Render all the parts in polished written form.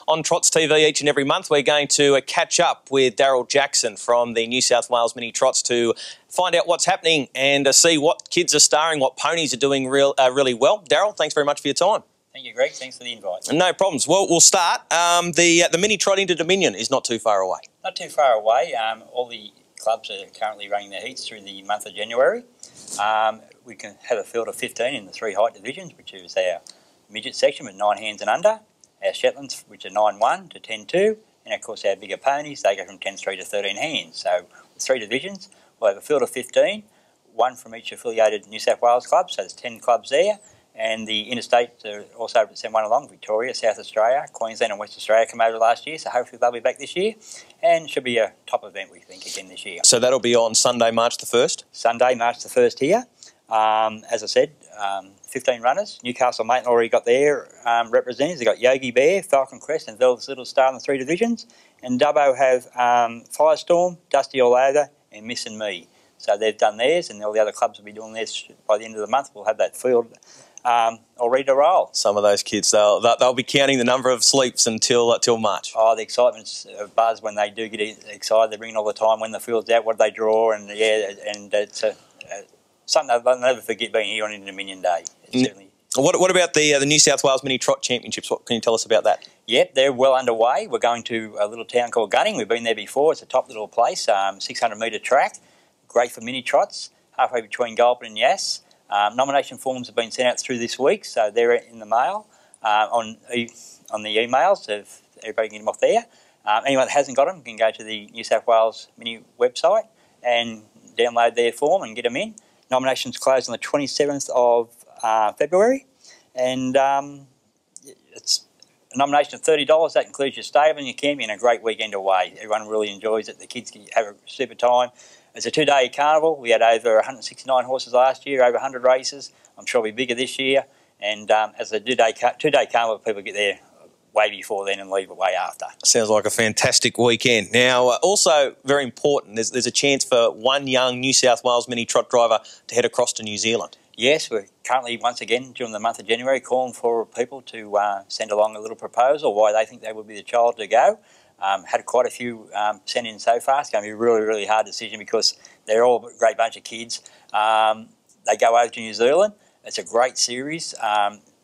On Trots TV each and every month, we're going to catch up with Daryll Jackson from the New South Wales Mini Trots to find out what's happening and see what kids are starring, what ponies are doing really well. Daryll, thanks very much for your time. Thank you, Greg. Thanks for the invite. No problems. Well, we'll start. The Mini Trot into Dominion is not too far away. Not too far away. All the clubs are currently running their heats through the month of January. We can have a field of 15 in the 3 height divisions, which is our midget section with 9 hands and under, our Shetlands, which are 9-1 to 10-2, and of course our bigger ponies, they go from 10-3 to 13 hands. So with 3 divisions, we'll have a field of 15, 1 from each affiliated New South Wales club, so there's 10 clubs there, and the interstate are also able to send one along. Victoria, South Australia, Queensland and West Australia come over last year, so hopefully they'll be back this year, and should be a top event, we think, again this year. So that'll be on Sunday, March the 1st? Sunday, March the 1st here. As I said, 15 runners. Newcastle Layton already got their representatives. They've got Yogi Bear, Falcon Crest and Velvet's Little Star in the 3 divisions. And Dubbo have Firestorm, Dusty All Over and Miss and Me. So they've done theirs, and all the other clubs will be doing theirs by the end of the month. We'll have that field all ready to roll. Some of those kids, they'll be counting the number of sleeps until March. Oh, the excitement's a buzz when they do get excited. They bring it all the time when the field's out, what do they draw, and yeah, and it's something they'll never forget being here on Dominion Day. Certainly. What about the New South Wales Mini Trot Championships? What can you tell us about that? Yep, they're well underway. We're going to a little town called Gunning. We've been there before. It's a top little place, 600-metre track. Great for mini trots, halfway between Goulburn and Yass. Nomination forms have been sent out through this week, so they're in the mail, on the emails. If everybody can get them off there. Anyone that hasn't got them can go to the New South Wales Mini website and download their form and get them in. Nominations close on the 27th of February, and it's a nomination of $30. That includes your stable and your camping and a great weekend away. Everyone really enjoys it. The kids have a super time. It's a 2-day carnival. We had over 169 horses last year, over 100 races. I'm sure it'll be bigger this year. And as a 2-day carnival, people get there way before then and leave it way after. Sounds like a fantastic weekend. Now, also very important, there's a chance for one young New South Wales Mini Trot driver to head across to New Zealand. Yes, we're currently, once again, during the month of January, calling for people to send along a little proposal why they think they would be the child to go. Had quite a few sent in so far. It's going to be a really, really hard decision because they're all a great bunch of kids. They go over to New Zealand. It's a great series.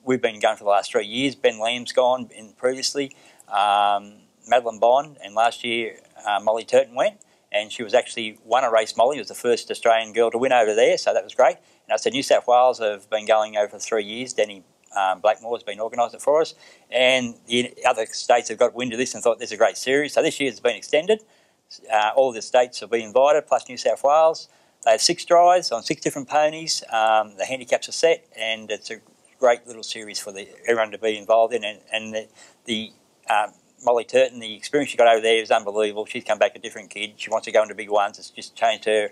We've been going for the last 3 years. Ben Lamb's gone in previously, Madeline Bond, and last year Molly Turton went, and she was actually won a race. Molly was the first Australian girl to win over there, so that was great. And I said New South Wales have been going over 3 years. Danny Blackmore has been organised it for us, and the other states have got wind of this and thought this is a great series. So this year has been extended. All the states will be invited, plus New South Wales. They have 6 drives on 6 different ponies. The handicaps are set, and it's a great little series for everyone to be involved in, and the Molly Turton, the experience she got over there is unbelievable. She's come back a different kid. She wants to go into big ones. It's just changed her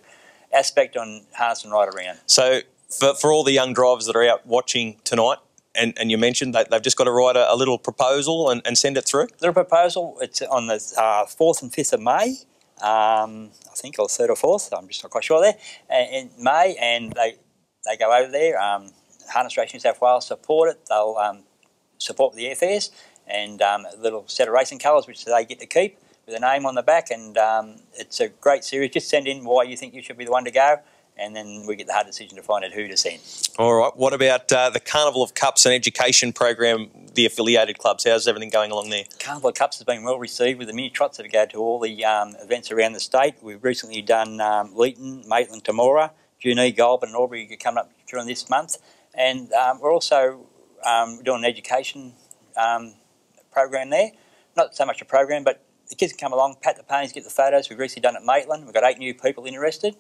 aspect on harness and ride around. So for all the young drivers that are out watching tonight, and you mentioned that they've just got to write a little proposal and send it through? Little proposal, it's on the 4th and 5th of May, I think, or 3rd or 4th, I'm just not quite sure there, in May, and they go over there. Harness Racing New South Wales support it. They'll support the airfares and a little set of racing colours which they get to keep with a name on the back, and it's a great series. Just send in why you think you should be the one to go, and then we get the hard decision to find out who to send. All right. What about the Carnival of Cups and education program, the affiliated clubs? How's everything going along there? Carnival of Cups has been well received with the Mini Trots that go to all the events around the state. We've recently done Layton, Maitland, Temora, Junee, Goulburn and Albury coming up during this month. And we're also doing an education program there. Not so much a program, but the kids can come along, pat the ponies, get the photos. We've recently done it at Maitland. We've got 8 new people interested.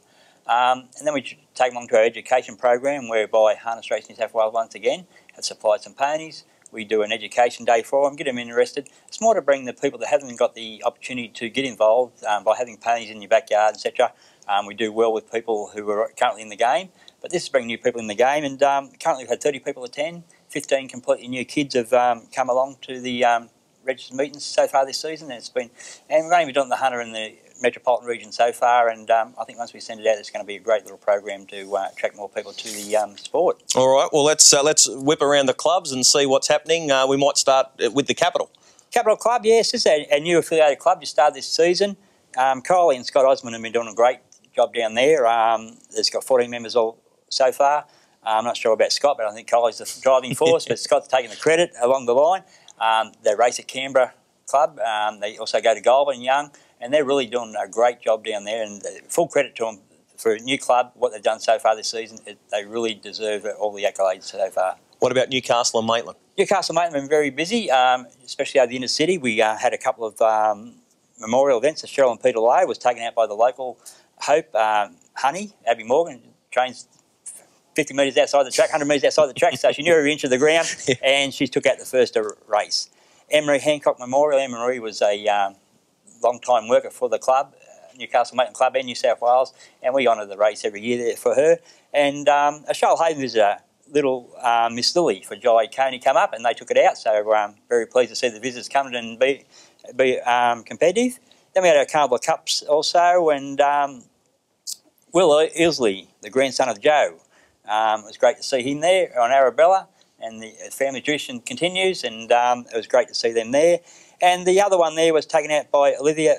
And then we take them along to our education program whereby Harness Racing New South Wales once again have supplied some ponies. We do an education day for them, get them interested. It's more to bring the people that haven't got the opportunity to get involved by having ponies in your backyard, etc. We do well with people who are currently in the game. But this is bringing new people in the game, and currently we've had 30 people attend. 15 completely new kids have come along to the registered meetings so far this season, and we've only been doing the Hunter in the metropolitan region so far, and I think once we send it out, it's going to be a great little program to attract more people to the sport. All right, well let's whip around the clubs and see what's happening. We might start with the capital. Capital Club, yes, this is a new affiliated club just started this season. Kylie and Scott Osmond have been doing a great job down there. There's got 14 members all so far. I'm not sure about Scott, but I think Kylie's the driving force, but Scott's taking the credit along the line. They race at Canberra Club. They also go to Goulburn and Young, and they're really doing a great job down there, and full credit to them for a new club, what they've done so far this season. They really deserve all the accolades so far. What about Newcastle and Maitland? Newcastle and Maitland have been very busy, especially out of the inner city. We had a couple of memorial events. Cheryl and Peter Lowe was taken out by the local Hope, Honey, Abby Morgan, trains 50 metres outside the track, 100 metres outside the track, so she knew every inch of the ground, and she took out the first race. Emery Hancock Memorial. Emery was a long-time worker for the club, Newcastle Maitland Club in New South Wales, and we honour the race every year there for her. And a Shoalhaven visitor, little Miss Lily for Jai Coney, come up, and they took it out, so I'm very pleased to see the visitors come and be competitive. Then we had our Carnival Cups also, and Will Ilsley, the grandson of Joe, it was great to see him there on Arabella, and the family tradition continues, and it was great to see them there. And the other one there was taken out by Olivia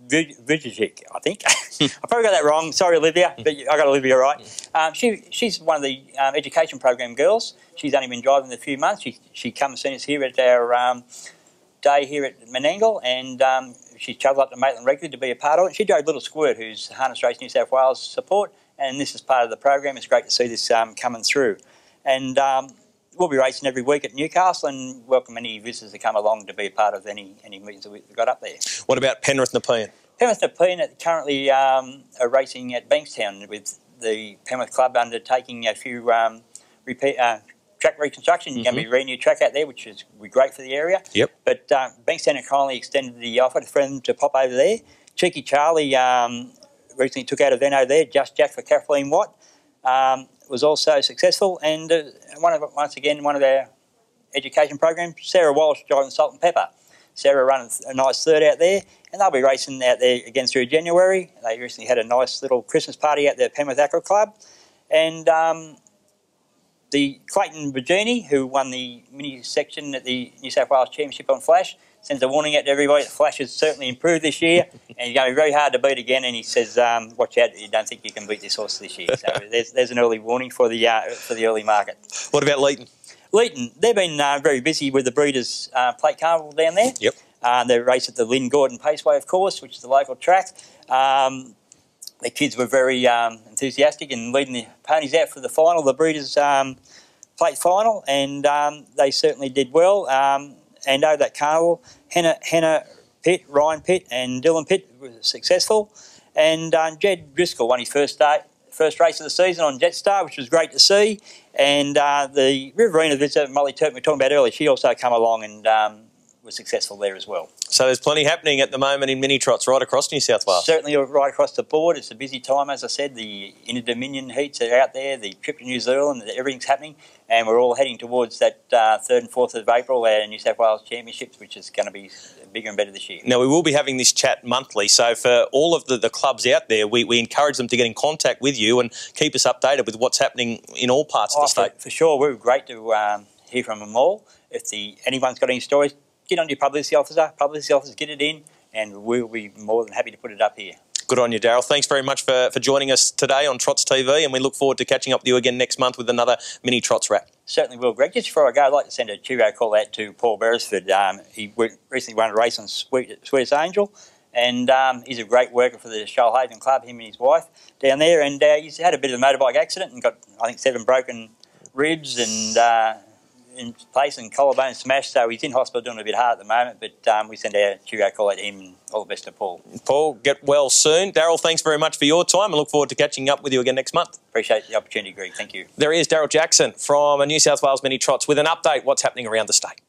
Vujic, I think. I probably got that wrong. Sorry, Olivia, but I got Olivia right. She's one of the education program girls. She's only been driving a few months. She come and seen us here at our day here at Menangle, and she travelled up to Maitland regularly to be a part of it. She drove Little Squirt, who's Harness Race New South Wales support, and this is part of the program. It's great to see this coming through. And we'll be racing every week at Newcastle and welcome any visitors to come along to be a part of any meetings that we've got up there. What about Penrith Nepean? Penrith Nepean currently are racing at Bankstown with the Penrith Club undertaking a few track reconstruction. You're going to be a new track out there, which is great for the area. Yep. But Bankstown have kindly extended the offer for them to pop over there. Cheeky Charlie recently took out a Veno there, Just Jack for Kathleen Watt. Was also successful, and once again one of our education programs, Sarah Walsh driving Salt and Pepper. Sarah ran a nice third out there, and they'll be racing out there again through January. They recently had a nice little Christmas party at the Penrith Aqua Club, and the Clayton Virginie, who won the mini section at the New South Wales Championship on Flash, sends a warning out to everybody that Flash has certainly improved this year, and he's going to be very hard to beat again. And he says, "Watch out! You don't think you can beat this horse this year." So there's an early warning for the early market. What about Layton? Layton, they've been very busy with the Breeders' Plate Carnival down there. Yep. They race at the Lynn Gordon Paceway, of course, which is the local track. The kids were very enthusiastic and leading the ponies out for the final, the Breeders' Plate final, and they certainly did well. And over that carnival, Hannah Pitt, Ryan Pitt and Dylan Pitt were successful. And Jed Driscoll won his first race of the season on Jetstar, which was great to see. And the Riverina visitor, Molly Turpin, we were talking about earlier, she also came along and was successful there as well. So there's plenty happening at the moment in Mini Trots right across New South Wales. Certainly right across the board. It's a busy time, as I said. The Inter-Dominion heats are out there, the trip to New Zealand, everything's happening, and we're all heading towards that 3rd and 4th of April, our New South Wales Championships, which is going to be bigger and better this year. Now, we will be having this chat monthly, so for all of the clubs out there, we encourage them to get in contact with you and keep us updated with what's happening in all parts of the state. For sure. We're great to hear from them all. If anyone's got any stories, get on to your publicity officer, get it in, and we'll be more than happy to put it up here. Good on you, Daryll. Thanks very much for joining us today on Trots TV, and we look forward to catching up with you again next month with another Mini Trots wrap. Certainly will, Greg. Just before I go, I'd like to send a cheerio call out to Paul Beresford. He recently won a race on Sweetest Angel, and he's a great worker for the Shoalhaven Club, him and his wife down there, and he's had a bit of a motorbike accident and got, I think, 7 broken ribs and in place and collarbone smashed, so he's in hospital doing a bit hard at the moment, but we send our cheerio call out to him and all the best to Paul. Paul, get well soon. Daryll, thanks very much for your time and look forward to catching up with you again next month. Appreciate the opportunity, Greg. Thank you. There he is, Daryll Jackson from New South Wales Mini Trots with an update what's happening around the state.